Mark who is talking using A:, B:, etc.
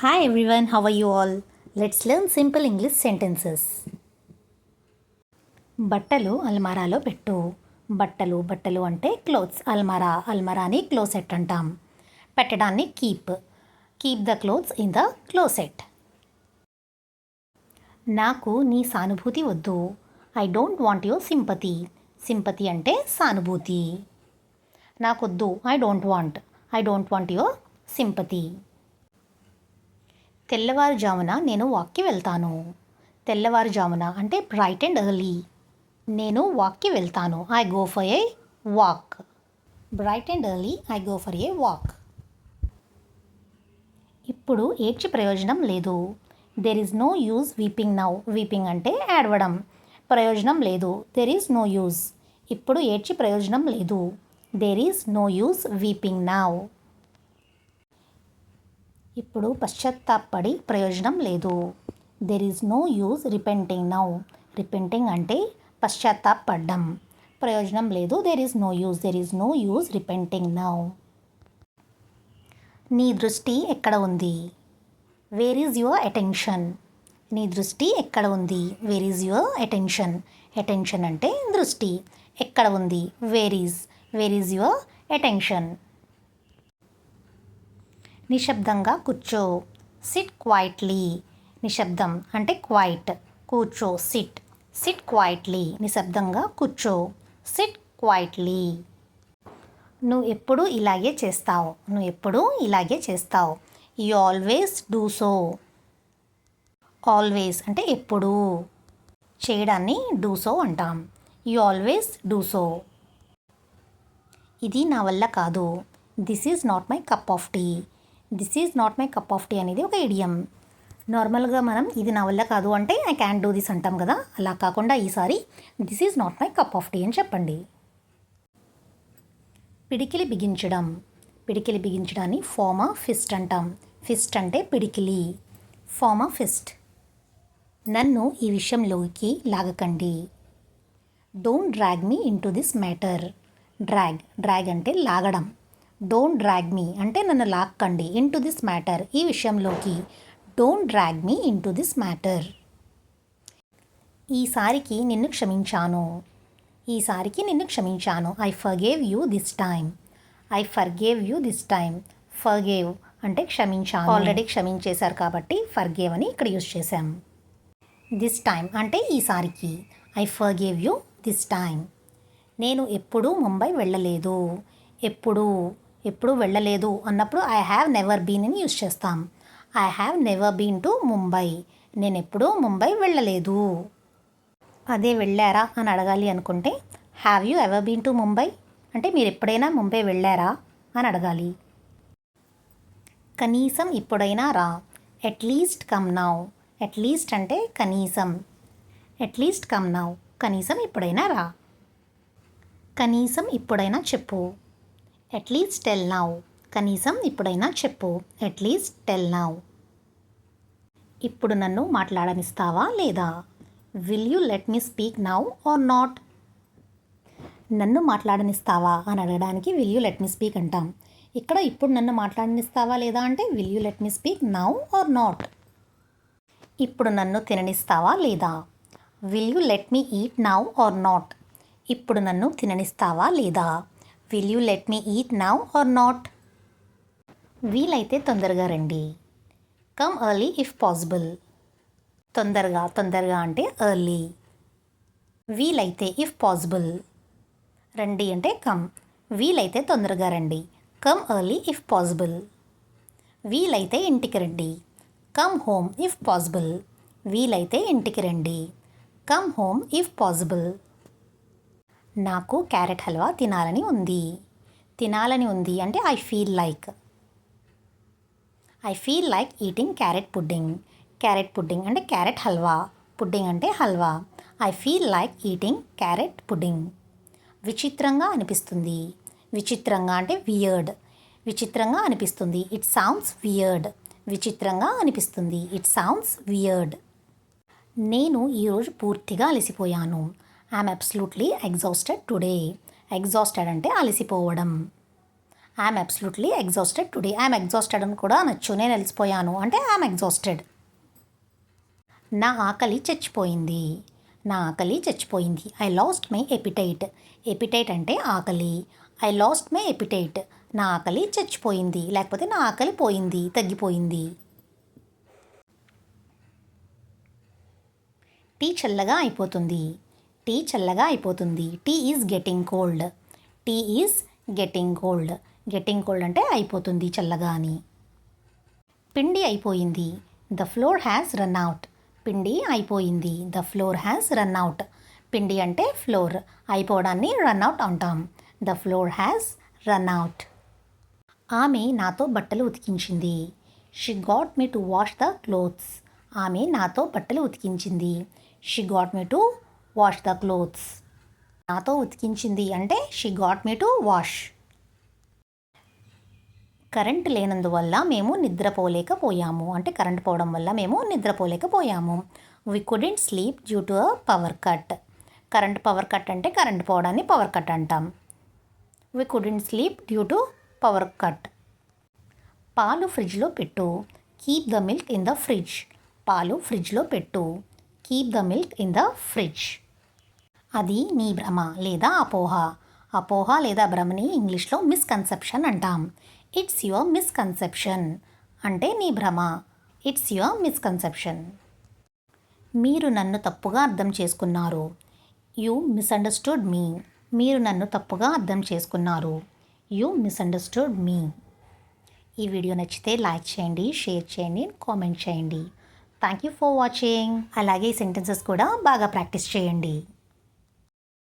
A: Hi everyone, how are you all? Let's learn simple English sentences. బట్టలు అల్మారాలో పెట్టు. బట్టలు అంటే క్లోత్స్. అల్మారాని క్లోసెట్ అంటాం. పెట్టడాన్ని keep the clothes in the closet. నాకు నీ సానుభూతి వద్దు. I don't want your sympathy అంటే సానుభూతి. నాకొద్దు. I don't want your sympathy. తెల్లవారుజామున నేను వాక్కి వెళ్తాను. తెల్లవారుజామున అంటే బ్రైట్ అండ్ ఎర్లీ. నేను వాక్కి వెళ్తాను. I go for a walk. Bright and early I go for a walk. ఇప్పుడు ఏడ్చి ప్రయోజనం లేదు. There is no use weeping now. Weeping అంటే ఏడవడం. ప్రయోజనం లేదు. There is no use. ఇప్పుడు ఏడ్చి ప్రయోజనం లేదు. There is no use weeping now. ఇప్పుడు పశ్చాత్తాపడి ప్రయోజనం లేదు. There is no use repenting now. Repenting అంటే పశ్చాత్తాపడ్డం. ప్రయోజనం లేదు. There is no use repenting now. నీ దృష్టి ఎక్కడ ఉంది? Where is your attention? నీ దృష్టి ఎక్కడ ఉంది? Where is your attention? Attention అంటే దృష్టి. ఎక్కడ ఉంది? Where is your attention? నిశ్శబ్దంగా కూర్చో. Sit quietly. నిశ్శబ్దం అంటే క్వైట్. కూర్చో సిట్ క్వైట్లీ. నిశ్శబ్దంగా కూర్చో. Sit quietly. నువ్వు ఎప్పుడు ఇలాగే చేస్తావు. You always do so. Always అంటే ఎప్పుడు. చేయడాన్ని డూ సో అంటాం. You always do so. ఇది నా వల్ల కాదు. This is not my cup of tea అనేది ఒక ఇడియం. నార్మల్గా మనం ఇది నా వల్ల కాదు అంటే ఐ క్యాన్ డూ దిస్ అంటాం కదా, అలా కాకుండా ఈసారి this is not my cup of tea అని చెప్పండి. పిడికిలి బిగించడాన్ని ఫార్మ్ ఆఫ్ ఫిస్ట్ అంటాం. ఫిస్ట్ అంటే పిడికిలి. Form of fist. నన్ను ఈ విషయంలోకి లాగకండి. Don't drag me into this matter. Drag అంటే లాగడం. డోంట్ డ్రాగ్ మీ అంటే నన్ను లాక్కండి. ఇంటూ దిస్ మ్యాటర్ ఈ విషయంలోకి. Don't drag me into this matter. ఈసారికి నిన్ను క్షమించాను. I forgave you this time. Forgave అంటే క్షమించాను. ఆల్రెడీ క్షమించేశారు కాబట్టి ఫర్గేవ్ అని ఇక్కడ యూజ్ చేశాం. దిస్ టైమ్ అంటే ఈసారికి. I forgave you this time. నేను ఎప్పుడూ ముంబై వెళ్ళలేదు. ఎప్పుడు వెళ్ళలేదు అన్నప్పుడు ఐ హ్యావ్ నెవర్ బీన్ అని యూజ్ చేస్తాం. I have never been to Mumbai. నేను ఎప్పుడూ ముంబై వెళ్ళలేదు. అదే వెళ్ళారా అని అడగాలి అనుకుంటే have you ever been to Mumbai అంటే మీరు ఎప్పుడైనా ముంబై వెళ్ళారా అని అడగాలి. కనీసం ఇప్పుడైనా రా. At least come now. అట్లీస్ట్ అంటే కనీసం. అట్లీస్ట్ కమ్ నౌ కనీసం ఇప్పుడైనా రా. కనీసం ఇప్పుడైనా చెప్పు. At least tell now. కనీసం ఇప్పుడైనా చెప్పు. At least tell now. ఇప్పుడు నన్ను మాట్లాడనిస్తావా లేదా? Will you let me speak now or not? నన్ను మాట్లాడనిస్తావా అని అడగడానికి will you let me speak అంటాం. ఇక్కడ ఇప్పుడు నన్ను మాట్లాడనిస్తావా లేదా అంటే will you let me speak now or not. ఇప్పుడు నన్ను తిననిస్తావా లేదా? Will you let me eat now or not. ఇప్పుడు నన్ను తిననిస్తావా లేదా? Will you let me eat now or not. వీలైతే తొందరగా రండి. Come early if possible. తొందరగా అంటే ఎర్లీ. వీలైతే ఇఫ్ పాసిబుల్. రండి అంటే కమ్. వీలైతే తొందరగా రండి. Come early if possible. వీలైతే ఇంటికి రండి. Come home if possible. వీలైతే ఇంటికి రండి. Come home if possible. నాకు క్యారెట్ హల్వా తినాలని ఉంది అంటే I feel like eating carrot pudding అంటే క్యారెట్ హల్వా. పుడ్డింగ్ అంటే halwa. I feel like eating carrot pudding. విచిత్రంగా అనిపిస్తుంది. విచిత్రంగా అంటే వియర్డ్. విచిత్రంగా అనిపిస్తుంది. It sounds weird. విచిత్రంగా అనిపిస్తుంది. It sounds weird. నేను ఈరోజు పూర్తిగా అలసిపోయాను. I'm absolutely exhausted today. Exhausted అంటే అలసిపోవడం. I'm absolutely exhausted today. I'm exhausted అని కూడా అనొచ్చు. నేను అలసిపోయాను అంటే ఐఎమ్ ఎగ్జాస్టెడ్. నా ఆకలి చచ్చిపోయింది. నా ఆకలి చచ్చిపోయింది. I lost my appetite. Appetite అంటే ఆకలి. I lost my appetite. నా ఆకలి చచ్చిపోయింది, లేకపోతే నా ఆకలి పోయింది, తగ్గిపోయింది. టీ చల్లగా అయిపోతుంది. టీ చల్లగా అయిపోతుంది. Tea is getting cold. Tea is getting cold. Getting cold అంటే అయిపోతుంది చల్లగా అని. పిండి అయిపోయింది. The flour has run out. పిండి అయిపోయింది. The flour has run out. పిండి అంటే ఫ్లోర్, అయిపోవడాన్ని రన్ అవుట్ అంటాం. The flour has run out. ఆమె నాతో బట్టలు ఉతికించింది. She got me to wash the clothes. ఆమె నాతో బట్టలు ఉతికించింది. She got me to wash the clothes. నాతో ఉతికించింది అంటే she got me to wash. Current లేనందువల్ల మేము నిద్రపోలేకపోయాము అంటే కరెంట్ పోవడం వల్ల మేము నిద్రపోలేకపోయాము. We couldn't sleep due to a power cut. Power cut అంటే కరెంట్ పోవడాన్ని పవర్ కట్ అంటాం. We couldn't sleep due to power cut. పాలు ఫ్రిడ్జ్లో పెట్టు. Keep the milk in the fridge. పాలు ఫ్రిడ్జ్లో పెట్టు. Keep the milk in the fridge. అది నీ భ్రమ లేదా అపోహ. అపోహ లేదా భ్రమని ఇంగ్లీష్లో మిస్కన్సెప్షన్ అంటాం. ఇట్స్ యువర్ మిస్కన్సెప్షన్ అంటే నీ భ్రమ. It's your misconception. మీరు నన్ను తప్పుగా అర్థం చేసుకున్నారు. యూ మిస్అండర్స్టూడ్ మీ. మీరు నన్ను తప్పుగా అర్థం చేసుకున్నారు. యూ మిస్అండర్స్టూడ్ మీ. ఈ వీడియో నచ్చితే లైక్ చేయండి, షేర్ చేయండి, కామెంట్ చేయండి. Thank you for watching. అలాగే ఈ సెంటెన్సెస్ కూడా బాగా ప్రాక్టీస్ చేయండి.